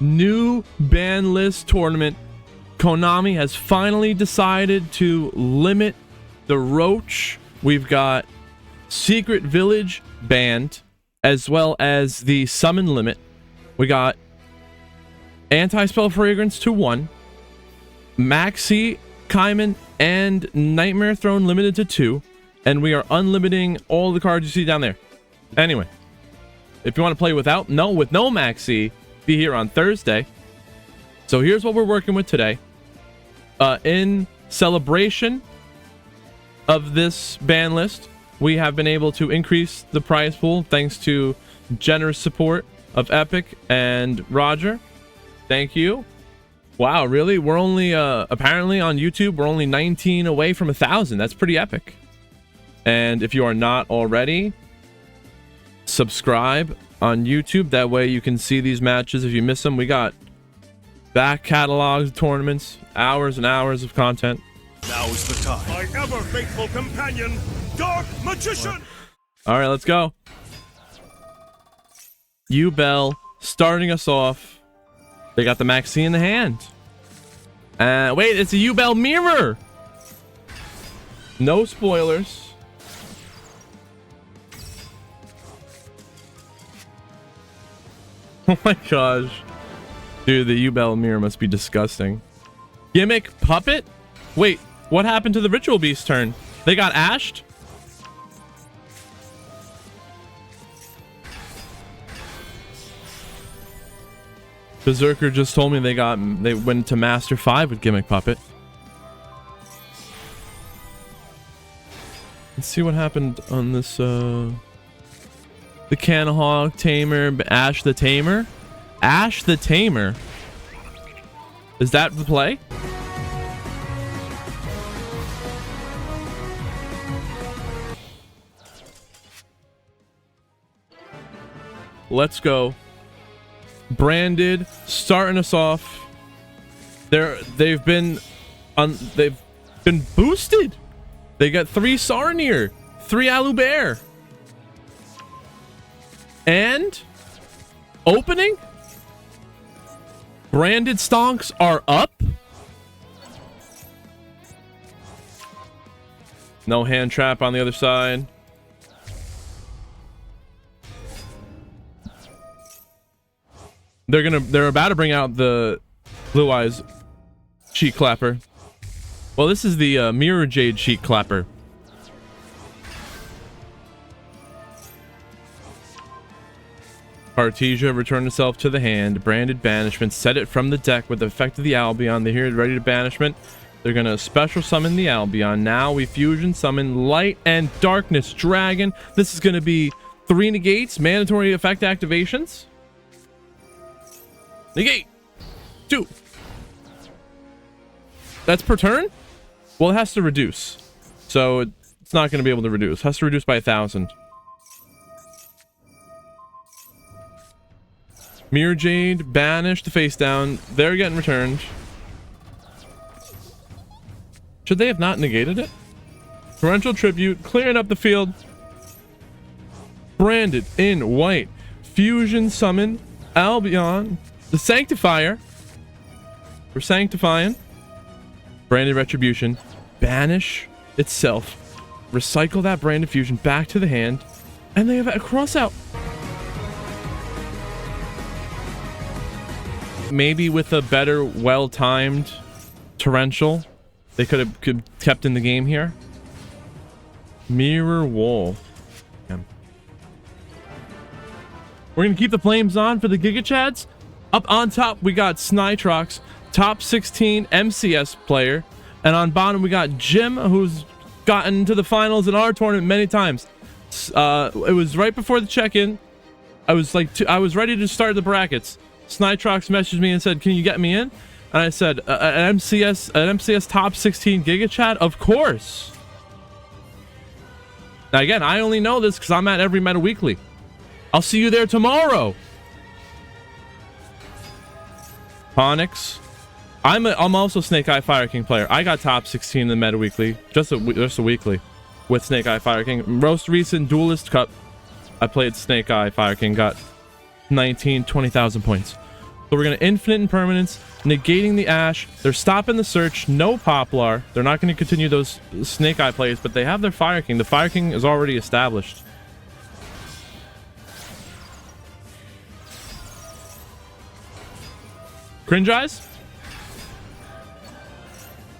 new ban list tournament. Konami has finally decided to limit the Roach. We've got Secret Village banned, as well as the summon limit. We got Anti-Spell Fragrance to 1, Maxi, Kaiman, and Nightmare Throne limited to 2, and we are unlimiting all the cards you see down there. Anyway, if you want to play with no Maxi, be here on Thursday. So here's what we're working with today. In celebration of this ban list, we have been able to increase the prize pool thanks to generous support of Epic and Roger. Thank you. Wow, really? We're only apparently on YouTube, we're only 19 away from 1,000. That's pretty epic. And if you are not already, subscribe on YouTube. That way you can see these matches if you miss them. We got back catalogs, tournaments, hours and hours of content. Now is the time. My ever faithful companion, Dark Magician. All right, let's go. Bell starting us off. They got the Maxi in the hand. Wait, it's a Bell mirror. No spoilers. Oh my gosh. Dude, the Bell mirror must be disgusting. Gimmick puppet? Wait, what happened to the Ritual Beast turn? They got ashed? Berserker just told me they went to Master 5 with Gimmick Puppet. Let's see what happened on this the Canahawk Tamer, Ash the Tamer. Ash the Tamer. Is that the play? Let's go. Branded starting us off. They've been boosted. They got 3 Sarnier, 3 Alubear, and opening. Branded stonks are up. No hand trap on the other side. They're about to bring out the Blue Eyes Cheek Clapper. Well, this is the Mirror Jade Cheek Clapper. Artesia return itself to the hand. Branded Banishment. Set it from the deck with the effect of the Albion. They're here ready to banishment. They're gonna special summon the Albion. Now we fusion summon Light and Darkness Dragon. This is gonna be 3 negates, mandatory effect activations. Negate 2. That's per turn. Well, it has to reduce, so it's not going to be able to reduce. It has to reduce by 1,000. Mirror Jade banished the face down. They're getting returned. Should they have not negated it? Torrential Tribute clearing up the field. Branded in white. Fusion summon Albion. The Sanctifier. We're sanctifying. Branded Retribution. Banish itself. Recycle that Branded Fusion back to the hand. And they have a cross out. Maybe with a better, well-timed Torrential, they could have kept in the game here. Mirror Wall. Yeah. We're going to keep the flames on for the Giga Chads. Up on top, we got Snitrox, top 16 MCS player. And on bottom, we got Jim, who's gotten to the finals in our tournament many times. It was right before the check-in. I was ready to start the brackets. Snitrox messaged me and said, "Can you get me in?" And I said, "An MCS top 16 Giga Chat? Of course." Now again, I only know this because I'm at every Meta Weekly. I'll see you there tomorrow. Onyx. I'm also Snake Eye Fire King player. I got top 16 in the Meta Weekly, just a weekly, with Snake Eye Fire King. Most recent Duelist Cup, I played Snake Eye Fire King, got 20,000 points. So we're going to infinite impermanence, negating the Ash. They're stopping the search. No Poplar. They're not going to continue those Snake Eye plays, but they have their Fire King. The Fire King is already established. Cringe Eyes?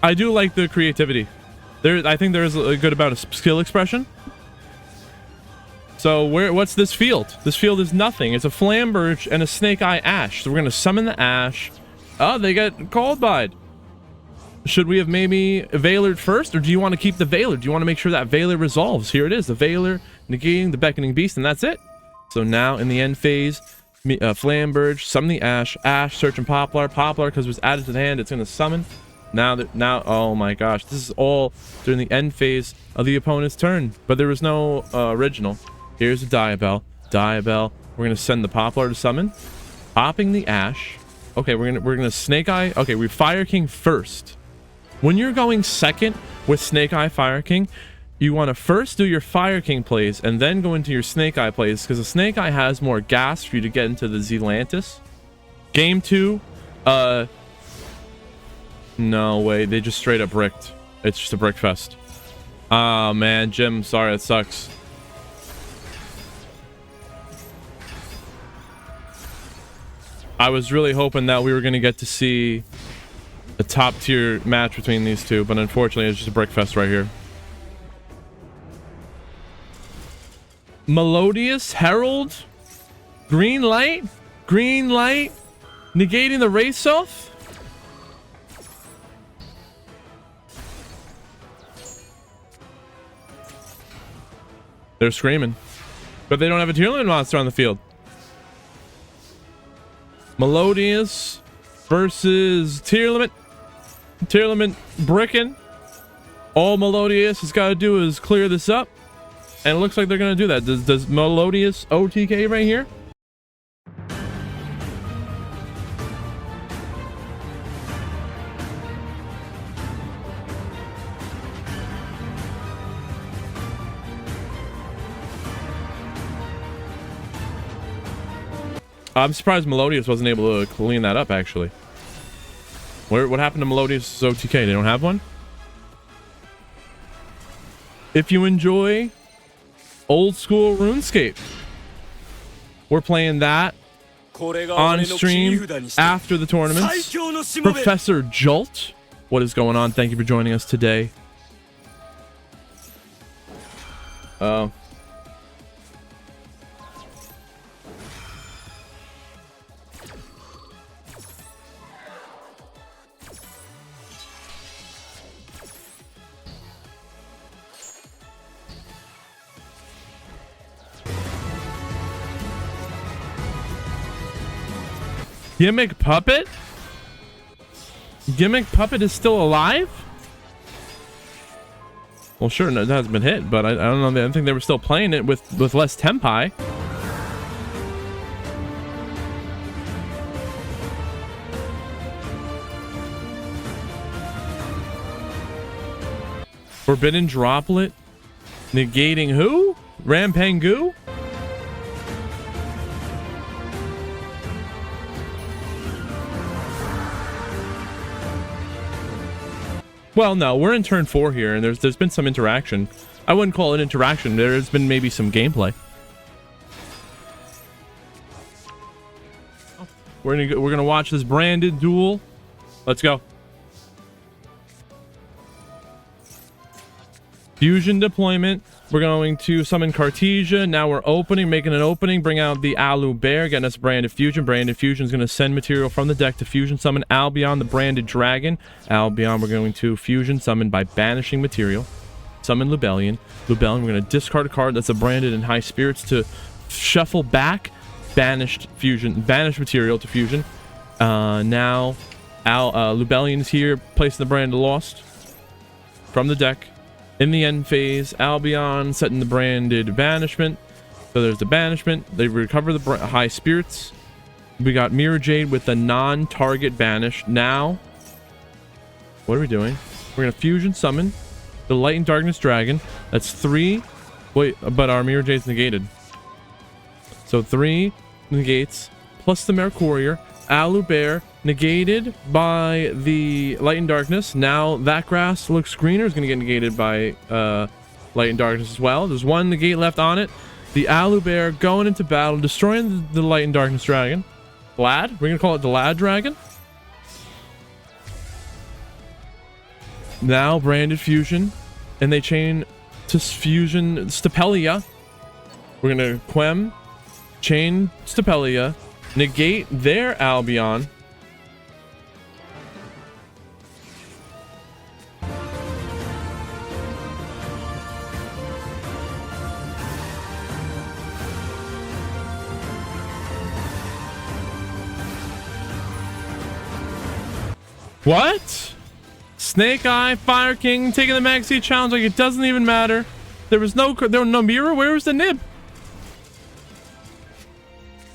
I do like the creativity. I think there's a good amount of skill expression. So what's this field? This field is nothing. It's a Flamberge and a Snake Eye Ash. So we're going to summon the Ash. Oh, they got Cold Bide. Should we have maybe Veilered first, or do you want to keep the Veiler? Do you want to make sure that Veiler resolves? Here it is, the Veiler negating the Beckoning Beast, and that's it. So now in the end phase, Flamberge, summon the Ash, search and Poplar, because it was added to the hand, it's going to summon. Now, oh my gosh, this is all during the end phase of the opponent's turn, but there was no original. Here's a Diabell. We're gonna send the Poplar to summon, popping the Ash. Okay, we're gonna Snake Eye. Okay, we Fire King first. When you're going second with Snake Eye Fire King, you want to first do your Fire King plays and then go into your Snake Eye plays, because the Snake Eye has more gas for you to get into the Zealantis. Game 2, no way, they just straight up bricked. It's just a brick fest. Oh man, Jim, sorry, that sucks. I was really hoping that we were going to get to see a top tier match between these two, but unfortunately it's just a brick fest right here. Melodious Herald, green light, negating the race off. They're screaming, but they don't have a tier limit monster on the field. Melodious versus tier limit. Tier limit bricking. All Melodious has got to do is clear this up, and it looks like they're going to do that. Does Melodious OTK right here? I'm surprised Melodious wasn't able to clean that up, actually. What happened to Melodious OTK? They don't have one? If you enjoy old school RuneScape, we're playing that on stream after the tournaments. Professor Jolt, what is going on? Thank you for joining us today. Gimmick Puppet? Gimmick Puppet is still alive? Well, sure, no, it hasn't been hit, but I don't know. I think they were still playing it with less tempi. Forbidden Droplet? Negating who? Rampangu? Well, no, we're in turn 4 here, and there's been some interaction. I wouldn't call it interaction. There's been maybe some gameplay. We're gonna watch this branded duel. Let's go. Fusion deployment. We're going to summon Cartesia. Now we're making an opening. Bring out the Alu Bear, getting us branded Fusion. Branded Fusion is going to send material from the deck to Fusion summon Albion, the branded dragon. Albion, we're going to Fusion summon by banishing material. Summon Lubellion. We're going to discard a card that's a branded in high spirits to shuffle back banished material to Fusion. Now Lubellion is here, placing the brand lost from the deck. In the end phase, Albion setting the branded banishment. So there's the banishment. They recover the high spirits. We got Mirror Jade with the non-target banish. Now, what are we doing? We're going to Fusion summon the Light and Darkness Dragon. That's 3. Wait, but our Mirror Jade's negated. So 3 negates plus the Mercurier. Alu Bear negated by the Light and Darkness. Now that grass looks greener. Is going to get negated by Light and Darkness as well. There's one negate left on it. The Alu Bear going into battle, destroying the Light and Darkness dragon. LADD? We're going to call it the LADD dragon. Now branded fusion. And they chain to fusion Stapelia. We're going to Quem, chain Stapelia, negate their Albion. What? Snake Eye, Fire King taking the Maxi challenge like it doesn't even matter. There was no mirror. Where was the nib?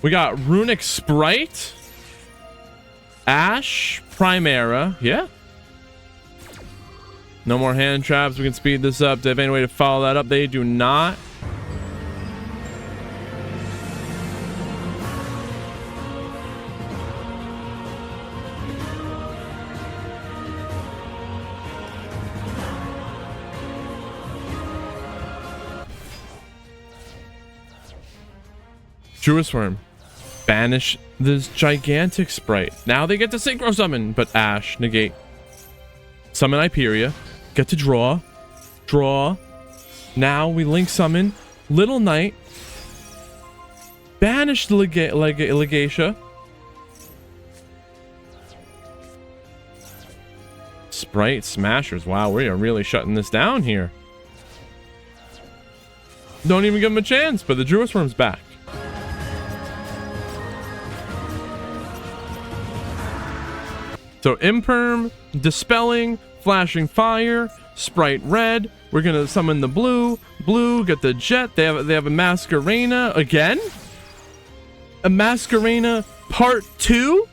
We got Runic Sprite, Ash, Primera. Yeah. No more hand traps. We can speed this up. Do they have any way to follow that up? They do not. Druid Worm. Banish this gigantic sprite. Now they get to synchro summon, but Ash, negate. Summon Hyperia. Get to draw. Draw. Now we link summon Little Knight. Banish the Legacia. Sprite Smashers. Wow, we are really shutting this down here. Don't even give him a chance, but the Druid Worm's back. So Imperm, Dispelling, Flashing Fire, Sprite Red. We're gonna summon the blue. Blue, get the Jet. They have a Masquerena again. A Masquerena Part 2.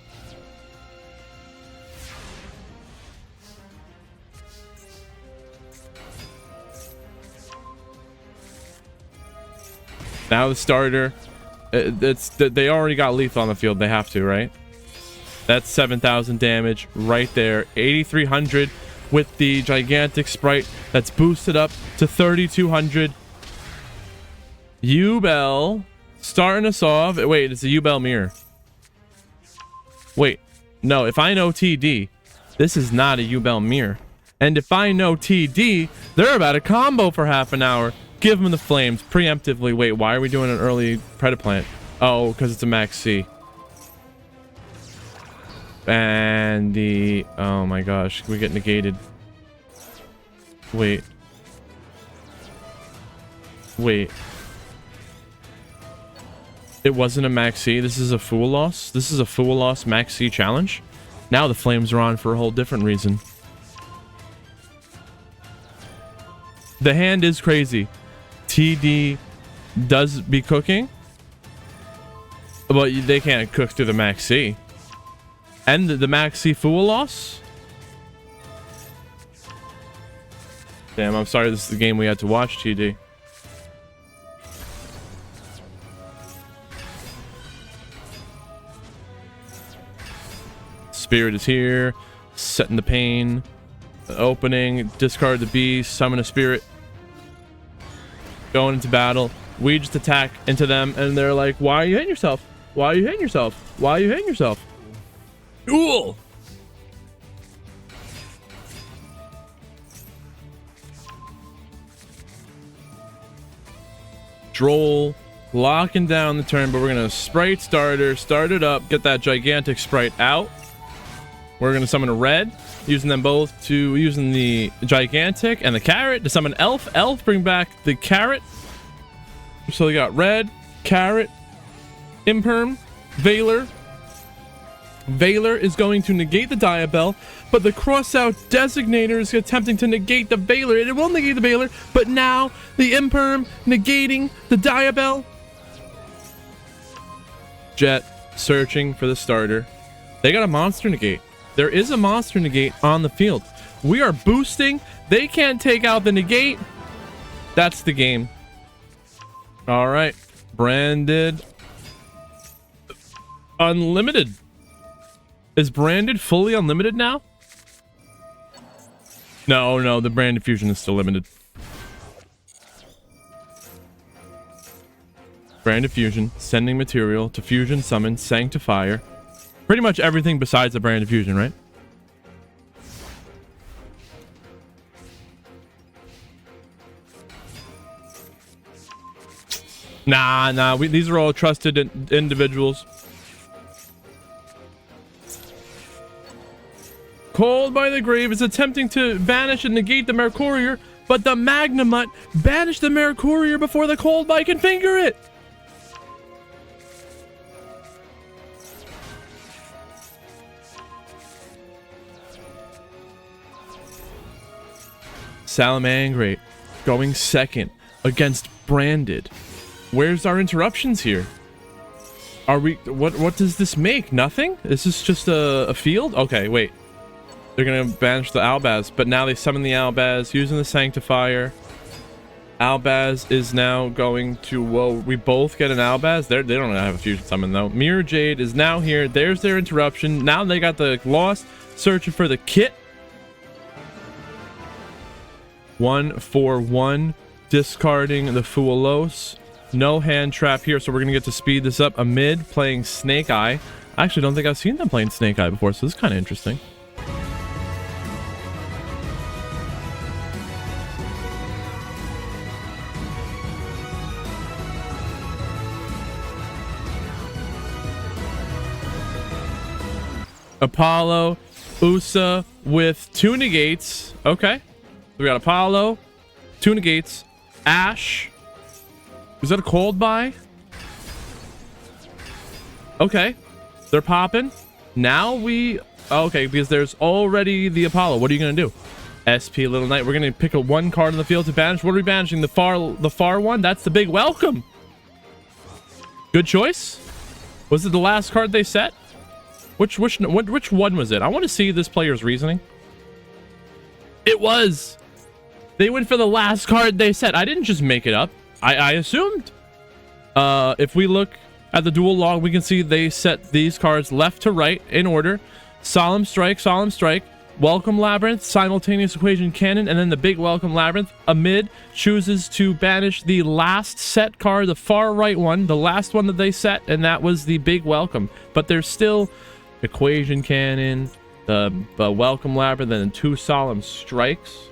Now the starter. They already got lethal on the field. They have to, right? That's 7,000 damage right there. 8,300 with the gigantic sprite. That's boosted up to 3,200. Yubel starting us off. Wait, it's a Yubel mirror. Wait, no. If I know TD, this is not a Yubel mirror. And if I know TD, they're about a combo for half an hour. Give them the flames preemptively. Wait, why are we doing an early Predaplant? Oh, because it's a Max C. And the... Oh my gosh. We get negated. Wait. Wait. It wasn't a Max C. This is a Fool Loss. This is a Fool Loss Max C challenge. Now the flames are on for a whole different reason. The hand is crazy. TD does be cooking. But they can't cook through the Max C. And the Max C Fool Loss? Damn, I'm sorry this is the game we had to watch, TD. Spirit is here. Setting the pain. Opening. Discard the beast. Summon a spirit. Going into battle. We just attack into them and they're like, why are you hitting yourself? Why are you hitting yourself? Why are you hitting yourself? Duel! Droll. Locking down the turn, but we're going to Sprite Starter. Start it up. Get that gigantic sprite out. We're going to summon a red. Using them both to... Using the gigantic and the carrot to summon Elf. Elf, bring back the carrot. So we got red, carrot, Imperm, Valor. Valor is going to negate the Diabell, but the cross-out Designator is attempting to negate the Valor. It will negate the Valor, but now the Imperm negating the Diabell. Jet searching for the starter. They got a monster negate. There is a monster negate on the field. We are boosting. They can't take out the negate. That's the game. All right. Branded. Unlimited. Is branded fully unlimited now? No, the branded fusion is still limited. Branded fusion, sending material to fusion, summon, sanctifier. Pretty much everything besides the branded fusion, right? Nah. These are all trusted individuals. Cold by the Grave is attempting to banish and negate the Mercurier, but the Magnamut banished the Mercurier before the Cold by can finger it. Salamangreat going second against branded. Where's our interruptions here? Are we what does this make? Nothing? Is this just a field? Okay, wait. They're gonna banish the Albaz, but now they summon the Albaz using the Sanctifier. Albaz is now going to, whoa, we both get an Albaz. They don't have a fusion summon though. Mirror Jade is now here. There's their interruption. Now they got the Lost searching for the kit. 1/1, discarding the Fuelos. No hand trap here, so we're gonna get to speed this up. Amid playing Snake Eye. I actually don't think I've seen them playing Snake Eye before, so this is kind of interesting. Apollo, Usa with 2 negates. Okay. We got Apollo, 2 negates, Ash. Is that a cold buy? Okay. They're popping. Now we... Okay, because there's already the Apollo. What are you going to do? SP Little Knight. We're going to pick a 1 card in the field to banish. What are we banishing? The far one? That's the big welcome. Good choice. Was it the last card they set? Which one was it? I want to see this player's reasoning. It was. They went for the last card they set. I didn't just make it up. I assumed. If we look at the duel log, we can see they set these cards left to right in order. Solemn Strike, Welcome Labyrinth, Simultaneous Equation Cannon, and then the big Welcome Labyrinth. Amid chooses to banish the last set card, the far right one, the last one that they set, and that was the big Welcome. But there's still Equation Cannon, the Welcome Labyrinth, and then 2 Solemn Strikes.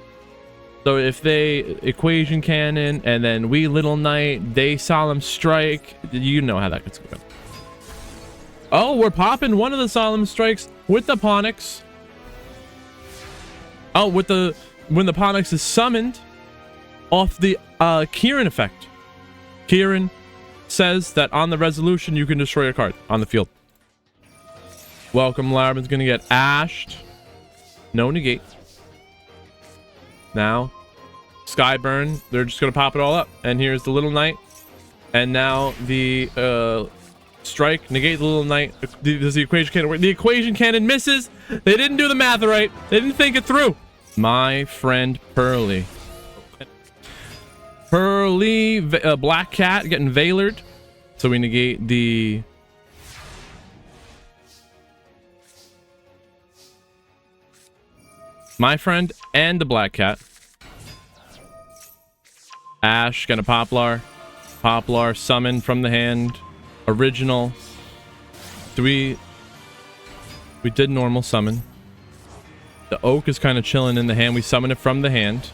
So if they Equation Cannon and then we Little Knight, they Solemn Strike, you know how that gets going. Oh, we're popping one of the Solemn Strikes with the Ponix. Oh, when the Ponix is summoned off the Kieran effect. Kieran says that on the resolution you can destroy a card on the field. Welcome Labyrinth's gonna get ashed. No negate. Now, Skyburn, they're just going to pop it all up. And here's the Little Knight. And now the strike, negate the Little Knight. Does the Equation Cannon work? The Equation Cannon misses. They didn't do the math right. They didn't think it through. My friend Pearly. Pearly, Black Cat getting Veilered. So we negate the... My friend and the Black Cat. Ash, gonna Poplar. Poplar, summon from the hand. Original. We did normal summon. The Oak is kind of chilling in the hand. We summon it from the hand.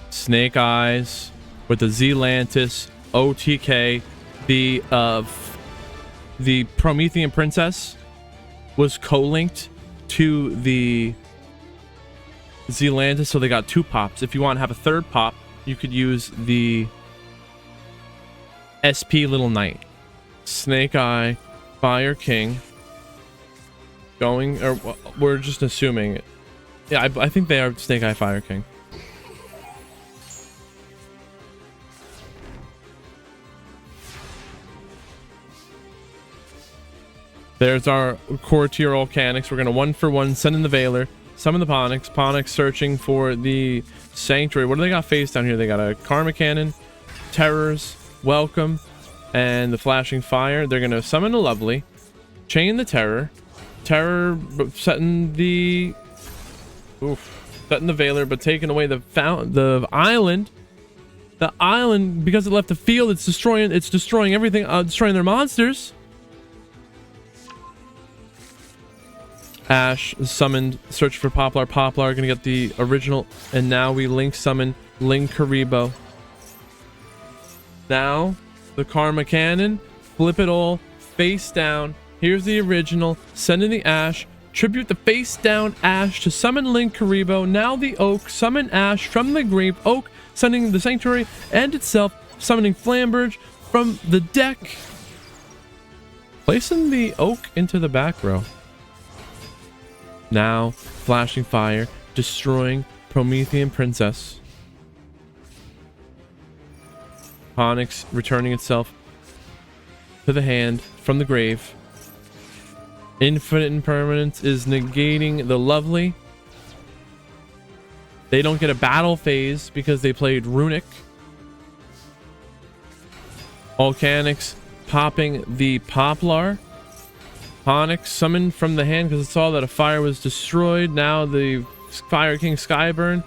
Snake Eyes with the Zealantis. OTK, the Promethean Princess was co-linked to the Zealantis, so they got 2 pops. If you want to have a 3rd pop, you could use the SP Little Knight. Snake Eye, Fire King. Going, or we're just assuming. Yeah, I think they are Snake Eye, Fire King. There's our core tier Volcanics. We're going to 1-for-1 send in the Veiler, Summon the Ponix. Ponix searching for the Sanctuary. What do they got face down here? They got a Karma Cannon, Terrors, Welcome, and the Flashing Fire. They're going to summon a Lovely, chain the Terror. Terror setting the... setting the Veiler, but taking away the island. The island, because it left the field, it's destroying everything, destroying their monsters. Ash summoned, search for Poplar. Poplar gonna get the original, and now we link summon Linkuriboh. Now the Karma Cannon, flip it all, face down. Here's the original, send in the Ash, tribute the face down Ash to summon Linkuriboh. Now the Oak, summon Ash from the grave. Oak sending the Sanctuary and itself, summoning Flamberge from the deck. Placing the Oak into the back row. Now, Flashing Fire, destroying Promethean Princess. Ponix returning itself to the hand from the grave. Infinite Impermanence is negating the Lovely. They don't get a battle phase because they played Runic. Volcanics popping the Poplar. Ponix summoned from the hand because it saw that a fire was destroyed. Now the Fire King Skyburn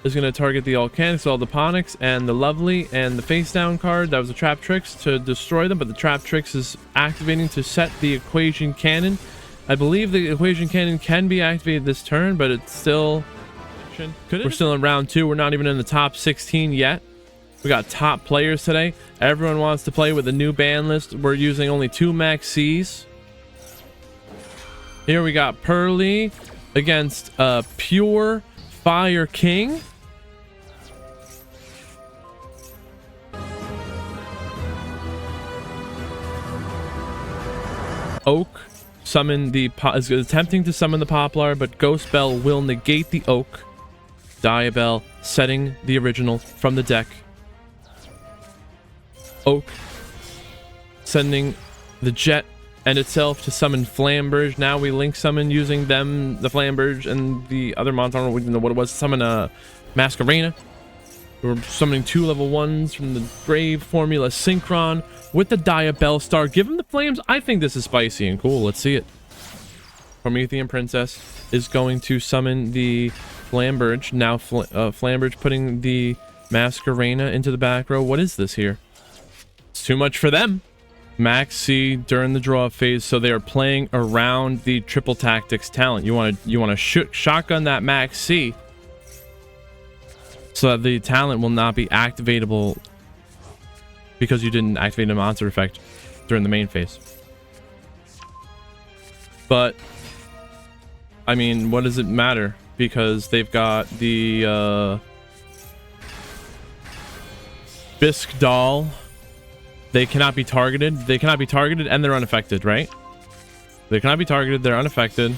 is going to target the Volcanics, all the Ponix, and the Lovely, and the face down card. That was a Trap Tricks to destroy them, but the Trap Tricks is activating to set the Equation Cannon. I believe the Equation Cannon can be activated this turn, but it's still... We're still in round 2. We're not even in the top 16 yet. We got top players today. Everyone wants to play with the new ban list. We're using only 2 Max Cs. Here we got Pearly against Pure Fire King. Oak is attempting to summon the Poplar, but Ghost Bell will negate the Oak. Diabell setting the original from the deck. Oak sending the Jet and itself to summon Flamberge. Now we link summon using them, the Flamberge and the other monster. I don't know what it was. Summon a Masquerena. We're summoning 2 level 1s from the grave. Formula Synchron with the Diabell Star. Give him the flames. I think this is spicy and cool. Let's see it. Promethean Princess is going to summon the Flamberge. Now Flamberge putting the Masquerena into the back row. What is this here? It's too much for them. Max C during the draw phase, so they are playing around the triple tactics talent. You want to shotgun that Max C so that the talent will not be activatable because you didn't activate a monster effect during the main phase. But I mean, what does it matter? Because they've got the Bisque Doll. They cannot be targeted. They cannot be targeted and they're unaffected, right? They cannot be targeted. They're unaffected.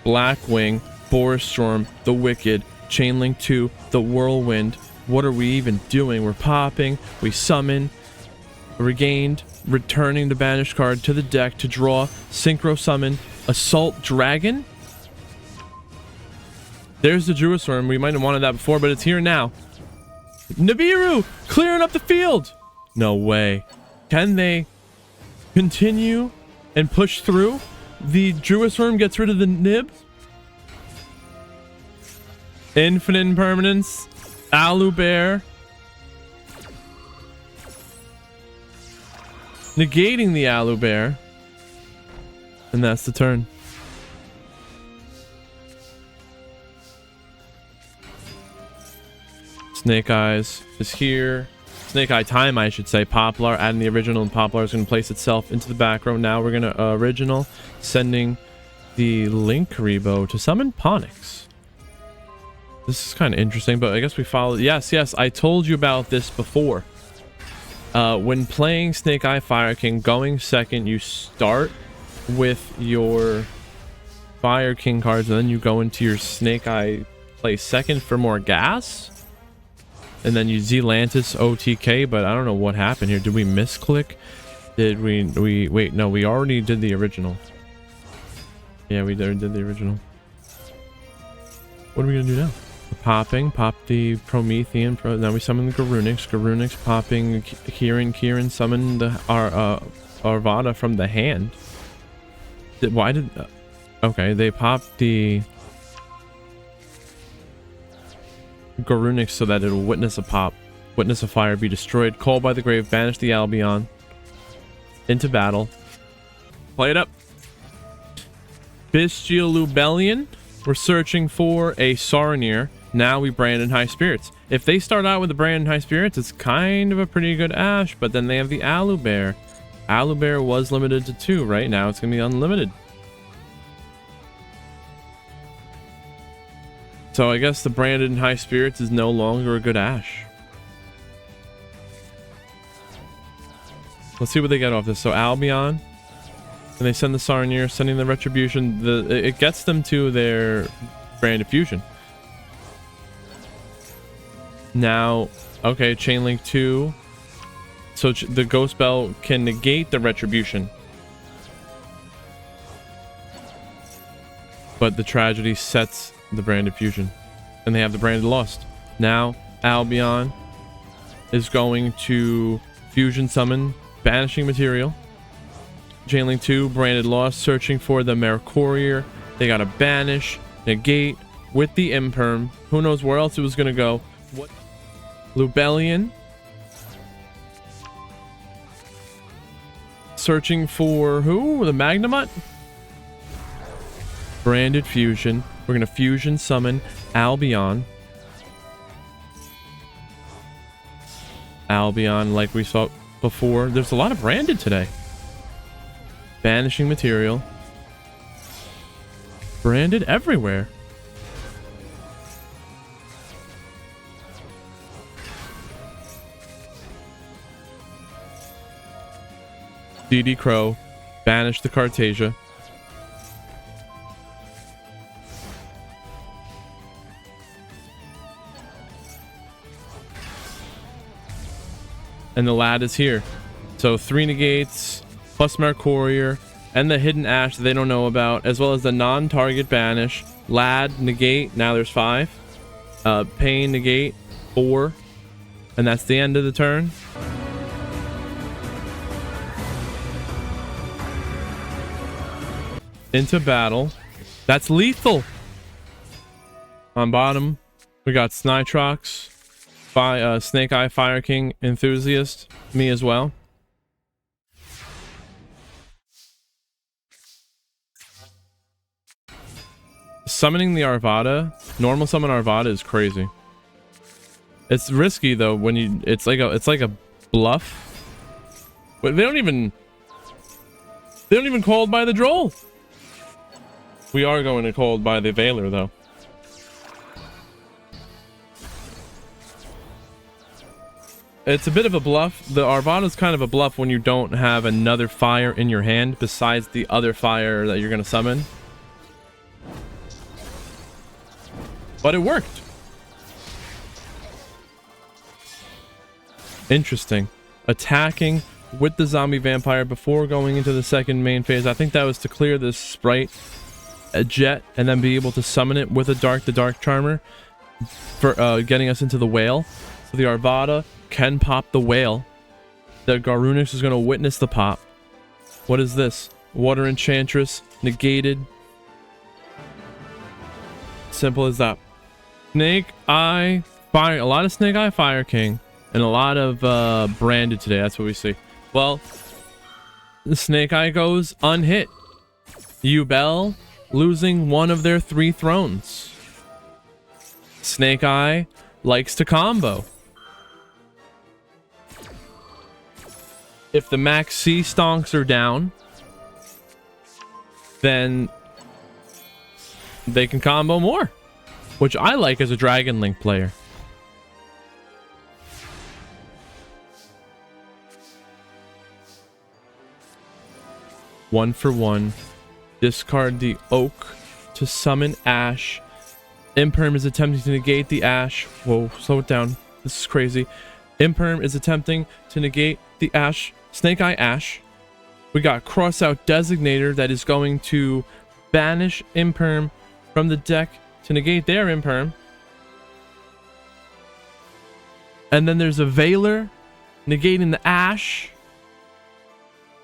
Blackwing, Boris Storm, the Wicked, Chainlink 2, the Whirlwind. What are we even doing? We're popping, we summon, regained, returning the banished card to the deck to draw, synchro summon, Assault Dragon. There's the Druid Worm. We might have wanted that before, but it's here now. Nibiru clearing up the field. No way. Can they continue and push through? The Druid Worm gets rid of the Nib. Infinite Impermanence. Alubear. Negating the Alubear. And that's the turn. Snake Eyes is here. Snake Eye Time, I should say. Poplar, adding the original, and Poplar is going to place itself into the back row. Now we're going to original, sending the Linkuriboh to summon Ponix. This is kind of interesting, but I guess we follow. Yes, I told you about this before. When playing Snake Eye Fire King, going second, you start with your Fire King cards, and then you go into your Snake Eye, play second for more gas, and then you Zelantis OTK. But I don't know what happened here. Did we misclick? Did we wait? No, we already did the original. Yeah, we did the original. What are we gonna do now? Popping, pop the Promethean. Now we summon the Garunix, popping Kieran, summon the Arvada from the hand. Okay, they popped the Garunix so that it'll witness a pop, witness a fire, be destroyed, called by the grave, banish the Albion into battle. Play it up. Bestial Lubellion. We're searching for a Saronir. Now we brand in High Spirits. If they start out with the brand in High Spirits, it's kind of a pretty good Ash, but then they have the Alubear. Alubear was limited to 2, right? Now it's going to be unlimited. So I guess the branded in High Spirits is no longer a good Ash. Let's see what they get off this. So Albion, and they send the Saronir, sending the Retribution. It gets them to their branded fusion. Now, okay, Chainlink 2. So the Ghost Bell can negate the Retribution. But the Tragedy sets the branded fusion. And they have the branded Lost. Now, Albion is going to fusion summon Banishing Material. Chainlink 2, branded Lost, searching for the Mercurier. They got to banish, negate with the Imperm. Who knows where else it was going to go. What? Lubellion. Searching for who? The Magnamut? Branded fusion. We're going to fusion summon Albion. Albion, like we saw before. There's a lot of branded today. Banishing Material. Branded everywhere. DD Crow. Banish the Cartasia. And the LADD is here. So 3 negates, plus Mercurier, and the hidden Ash that they don't know about, as well as the non-target banish. LADD, negate, now there's 5. Pain, negate, 4. And that's the end of the turn. Into battle. That's lethal. On bottom, we got Snitrox, Snake Eye Fire King Enthusiast, me as well. Summoning the Arvada, normal summon Arvada is crazy. It's risky though when you it's like a bluff. But they don't even called by the Droll. We are going to called by the Veiler though. It's a bit of a bluff. The Arvada is kind of a bluff when you don't have another fire in your hand besides the other fire that you're going to summon. But it worked. Interesting. Attacking with the zombie vampire before going into the second main phase. I think that was to clear this sprite, a jet, and then be able to summon it with the dark charmer for getting us into the whale. So the Arvada can pop the whale. The Garunix is going to witness the pop. What is this? Water Enchantress negated. Simple as that. Snake Eye Fire. A lot of Snake Eye Fire King and a lot of branded today. That's what we see. Well, the Snake Eye goes unhit. Yubel losing one of their 3 thrones. Snake Eye likes to combo. If the max C stonks are down, then they can combo more. which I like as a Dragon Link player. One for one. Discard the Oak to summon Ash. Imperm is attempting to negate the Ash. Whoa, slow it down. This is crazy. Imperm is attempting to negate the Ash. Snake Eye Ash. We got Cross Out Designator that is going to banish Imperm from the deck to negate their Imperm. And then there's a Veiler negating the Ash.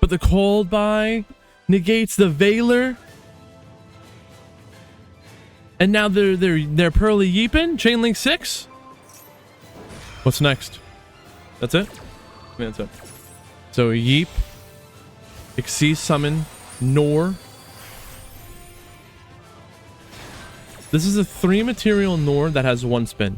But the Cold Buy negates the Veiler. And now they're Pearly Yeepin, Chainlink 6. What's next? That's it? Yeah, that's it. So Yeep, Xyz summon, Nor. This is a 3 material Nor that has 1 spin.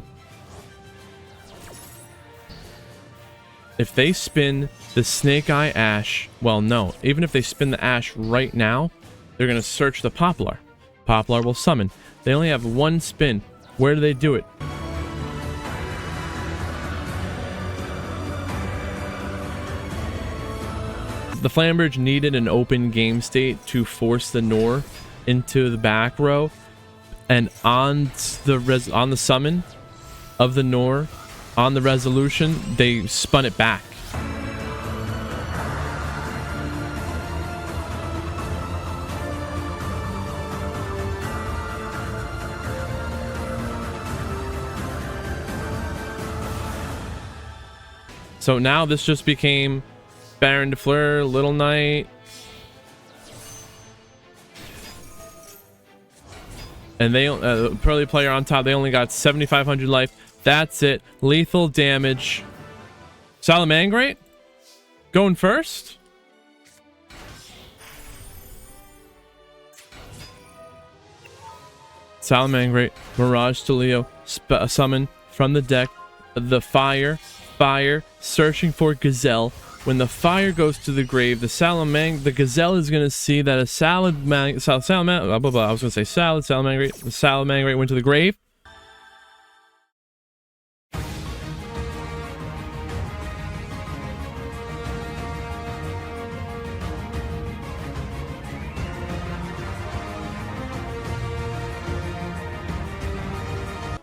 If they spin the Snake Eye Ash, well, no. Even if they spin the Ash right now, they're going to search the Poplar. Poplar will summon. They only have 1 spin. Where do they do it? The Flambridge needed an open game state to force the Nor into the back row. And on the summon of the Nor, on the resolution, they spun it back. So now this just became Baron de Fleur, Little Knight. And they, Pearly player on top, they only got 7,500 life. That's it. Lethal damage. Salamangreat going first. Salamangreat, Mirage Stelio, summon from the deck. The fire, searching for Gazelle. When the fire goes to the grave, the Gazelle is going to see that a Salamangreat went to the grave.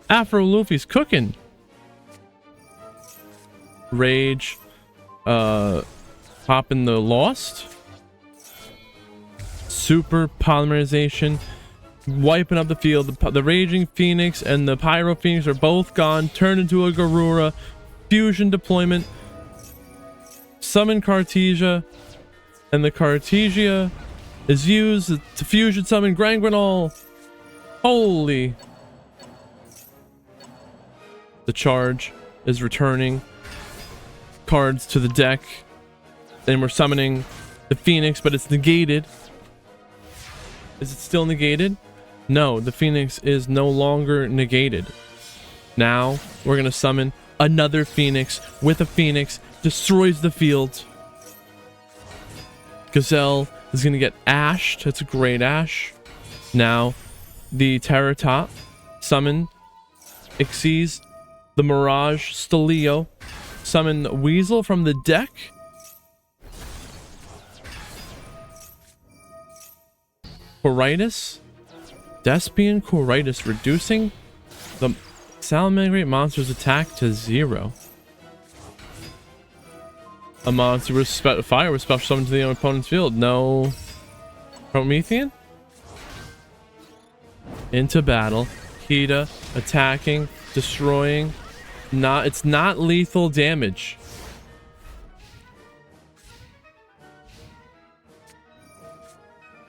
Afro Luffy's cooking. Rage. Popping the Lost. Super Polymerization. Wiping up the field. The Raging Phoenix and the Pyro Phoenix are both gone. Turned into a Garura. Fusion deployment. Summon Cartesia. And the Cartesia is used to fusion summon Grangrenol. Holy. The charge is returning cards to the deck. Then we're summoning the Phoenix, but it's negated. Is it still negated? No, the Phoenix is no longer negated. Now we're gonna summon another Phoenix with a Phoenix, destroys the field. Gazelle is gonna get ashed. That's a great ash. Now the Terratop summon Xyz, the Mirage Stelio, summon Weasel from the deck. Coritus, Despian Coritus, reducing the Salamangreat monster's attack to 0. A monster with fire was special summoned to the opponent's field. No Promethean. Into battle. Kita attacking, destroying. It's not lethal damage.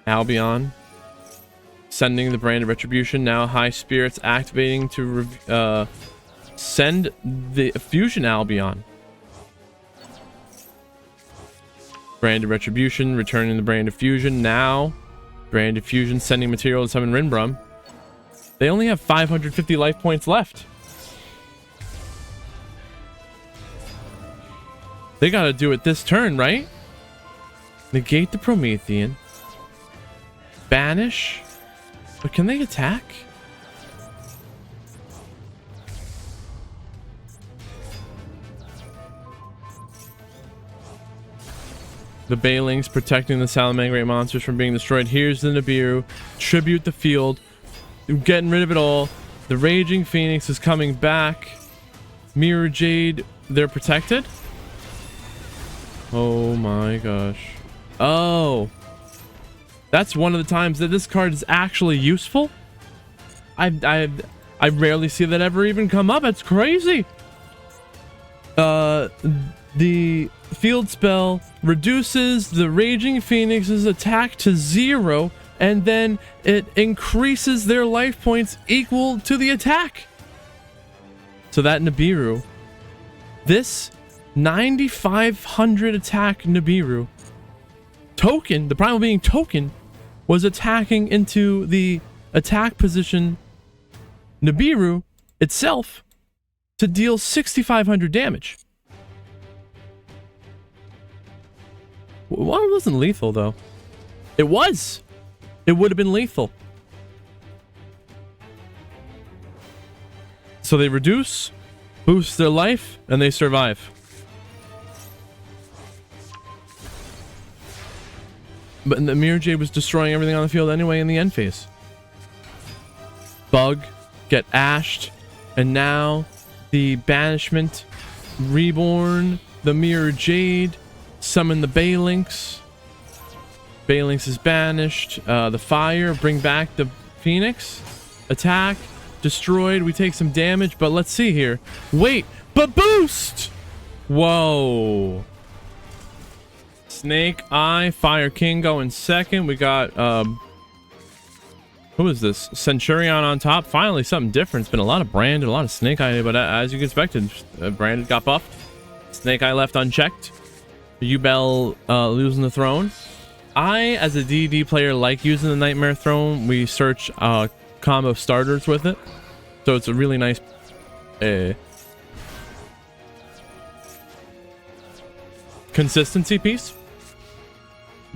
Albion sending the Brand of Retribution. Now High Spirits activating to send the Fusion Albion. Brand of Retribution returning the Brand of Fusion. Now Brand of Fusion sending material to summon Rinbrum. They only have 550 life points left. They gotta do it this turn, right? Negate the Promethean. Banish. But can they attack? The Bailings protecting the Salamangreat monsters from being destroyed. Here's the Nibiru. Tribute the field. Getting rid of it all. The Raging Phoenix is coming back. Mirror Jade, they're protected? Oh my gosh. Oh. That's one of the times that this card is actually useful. I rarely see that ever even come up. It's crazy. The field spell reduces the Raging Phoenix's attack to 0, and then it increases their life points equal to the attack. So that Nibiru, this 9,500 attack Nibiru token, the primal being token, was attacking into the attack position Nibiru itself to deal 6,500 damage. Well, it wasn't lethal though. It was. It would have been lethal. So they reduce, boost their life, and they survive. But the Mirror Jade was destroying everything on the field anyway in the end phase. Bug, get ashed, and now the Banishment, Reborn, the Mirror Jade, summon the Balinx. Balinx is banished. The Fire, bring back the Phoenix. Attack, destroyed. We take some damage, but let's see here. Wait, but boost! Whoa. Snake Eye, Fire King going second. We got, who is this? Centurion on top. Finally, something different. It's been a lot of Branded, a lot of Snake Eye, but as you expected, Branded got buffed. Snake Eye left unchecked. Yubel losing the throne. I, as a DD player, like using the Nightmare Throne. We search combo starters with it, so it's a really nice consistency piece.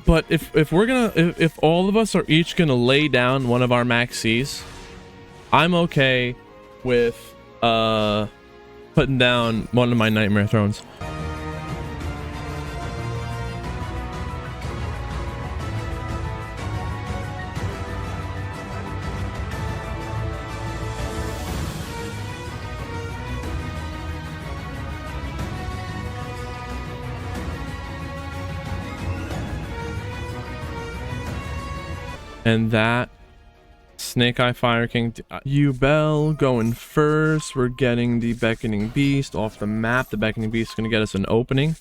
But if we're gonna, if all of us are each gonna lay down one of our maxis, I'm okay with putting down one of my Nightmare Thrones. And that Snake Eye Fire King, Yubel going first. We're getting the Beckoning Beast off the map. The Beckoning Beast is going to get us an opening.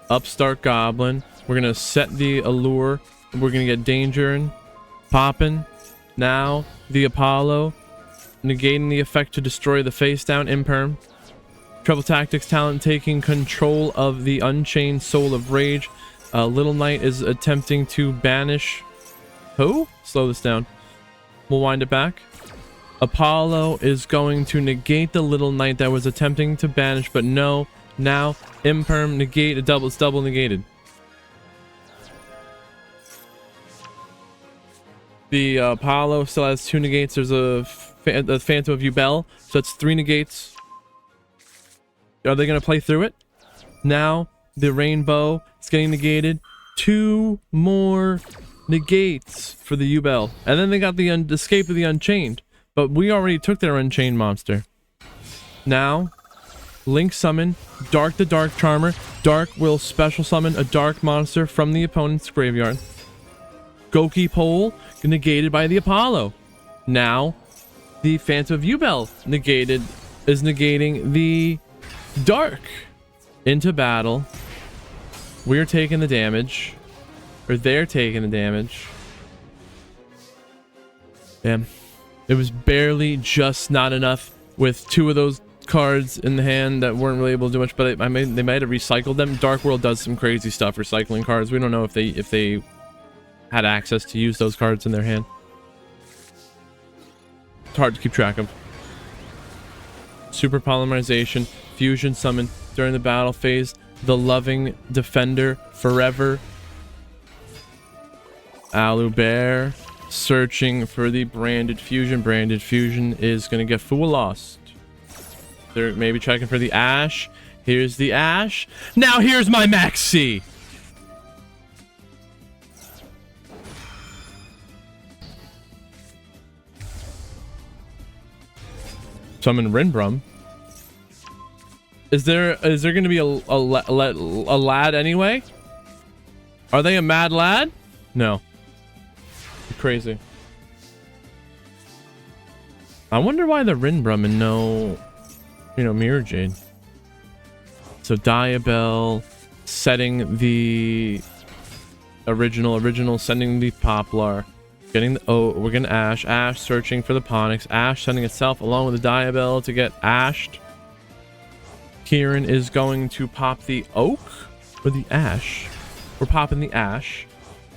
Upstart Goblin. We're going to set the Allure. We're going to get Danger in. Poppin'. Now the Apollo, negating the effect to destroy the face down imperm. Trouble Tactics talent taking control of the Unchained Soul of Rage. Little Knight is attempting to banish. Who? Slow this down. We'll wind it back. Apollo is going to negate the Little Knight that was attempting to banish, but no. Now imperm negate a double. It's double negated. The Apollo still has 2 negates. There's the Phantom of Yubel, so that's 3 negates. Are they going to play through it? Now the Rainbow is getting negated. 2 more negates for the Yubel. And then they got the Escape of the Unchained. But we already took their Unchained monster. Now, Link summon Dark the Dark Charmer. Dark will special summon a dark monster from the opponent's graveyard. Goki Pole negated by the Apollo. Now the Phantom of Yubel is negating the Dark into battle. We're taking the damage, or they're taking the damage. Damn, it was barely just not enough with 2 of those cards in the hand that weren't really able to do much, but they might have recycled them. Dark World does some crazy stuff recycling cards. We don't know if they had access to use those cards in their hand. It's hard to keep track of. Super Polymerization, Fusion Summon during the battle phase, the Loving Defender forever. Bear searching for the branded fusion. Branded fusion is gonna get full lost. They're maybe checking for the Ash. Here's the Ash. Now here's my Maxi. Summon Rinbrum. Is there going to be a lad anyway? Are they a mad lad? No. Crazy. I wonder why the Rinbrum and no, Mirror Jade. So Diabell setting the original, sending the Poplar. Getting the we're gonna Ash searching for the Ponix. Ash sending itself along with the Diabell to get ashed. Kieran is going to pop the Oak or the Ash. We're popping the Ash.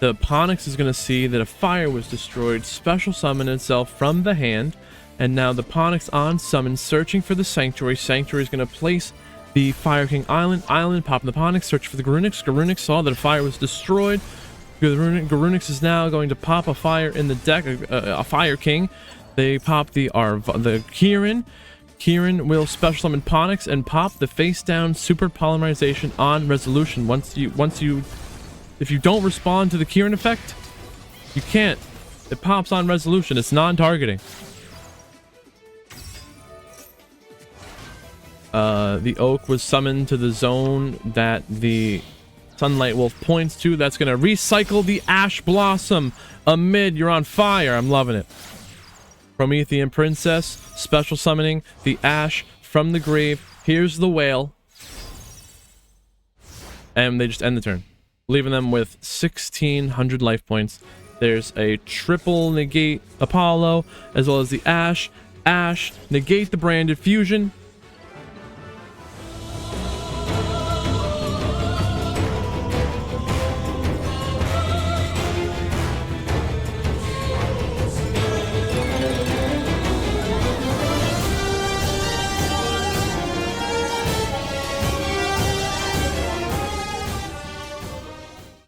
The Ponix is gonna see that a fire was destroyed, special summon itself from the hand, and now the Ponix on summon searching for the Sanctuary. Sanctuary is gonna place the Fire King Island, popping the Ponix, search for the Garunix. Garunix saw that a fire was destroyed. Garunix is now going to pop a fire in the deck, a Fire King. They pop the Kieran. Kieran will special summon Ponix and pop the face down super polymerization on resolution. If you don't respond to the Kieran effect, you can't. It pops on resolution. It's non-targeting. The Oak was summoned to the zone that the Sunlight Wolf points to. That's going to recycle the Ash Blossom. Amid, you're on fire. I'm loving it. Promethean Princess, special summoning the Ash from the grave. Here's the whale. And they just end the turn, leaving them with 1,600 life points. There's a triple negate Apollo, as well as the Ash. Negate the branded fusion.